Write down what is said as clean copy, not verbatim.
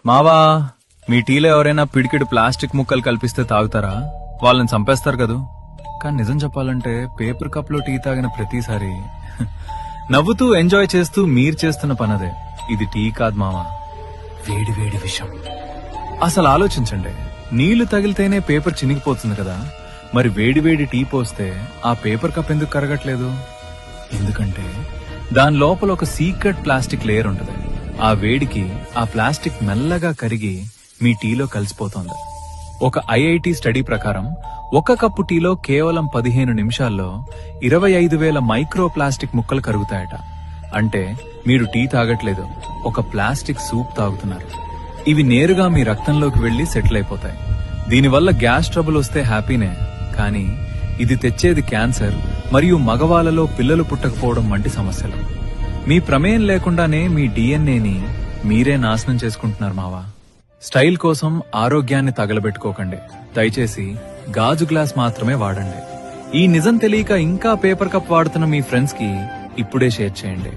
మావా, మీ టీలో ఎవరైనా పిడికిడు ప్లాస్టిక్ ముక్కలు కల్పిస్తే తాగుతారా? వాళ్ళని చంపేస్తారు కదూ. కానీ నిజం చెప్పాలంటే పేపర్ కప్ లో టీ తాగిన ప్రతిసారి నవ్వుతూ ఎంజాయ్ చేస్తూ మీరు చేస్తున్న పనదే. ఇది టీ కాదు మావా, వేడి వేడి విషం. అసలు ఆలోచించండి, నీళ్లు తగిలితేనే పేపర్ చినిగిపోతుంది కదా, మరి వేడి వేడి టీ పోస్తే ఆ పేపర్ కప్ ఎందుకు కరగట్లేదు? ఎందుకంటే దాని లోపల ఒక సీక్రెట్ ప్లాస్టిక్ లేయర్ ఉంటుంది. ఆ వేడికి ఆ ప్లాస్టిక్ మెల్లగా కరిగి మీ టీలో కలిసిపోతోంది. ఒక ఐఐటి స్టడీ ప్రకారం ఒక కప్పు టీలో కేవలం 15 నిమిషాల్లో 25,000 మైక్రో ప్లాస్టిక్ ముక్కలు కరుగుతాయట. అంటే మీరు టీ తాగట్లేదు, ఒక ప్లాస్టిక్ సూప్ తాగుతున్నారు. ఇవి నేరుగా మీ రక్తంలోకి వెళ్లి సెటిల్ అయిపోతాయి. దీనివల్ల గ్యాస్ ట్రబుల్ వస్తే హ్యాపీనే, కానీ ఇది తెచ్చేది క్యాన్సర్ మరియు మగవాళ్లలో పిల్లలు పుట్టకపోవడం వంటి సమస్యలు. మీ ప్రమేయం లేకుండానే మీ డిఎన్ఏని మీరే నాశనం చేసుకుంటున్నారు మావా. స్టైల్ కోసం ఆరోగ్యాన్ని తగలబెట్టుకోకండి. దయచేసి గాజు గ్లాస్ మాత్రమే వాడండి. ఈ నిజం తెలియక ఇంకా పేపర్ కప్ వాడుతున్న మీ ఫ్రెండ్స్ కి ఇప్పుడే షేర్ చేయండి.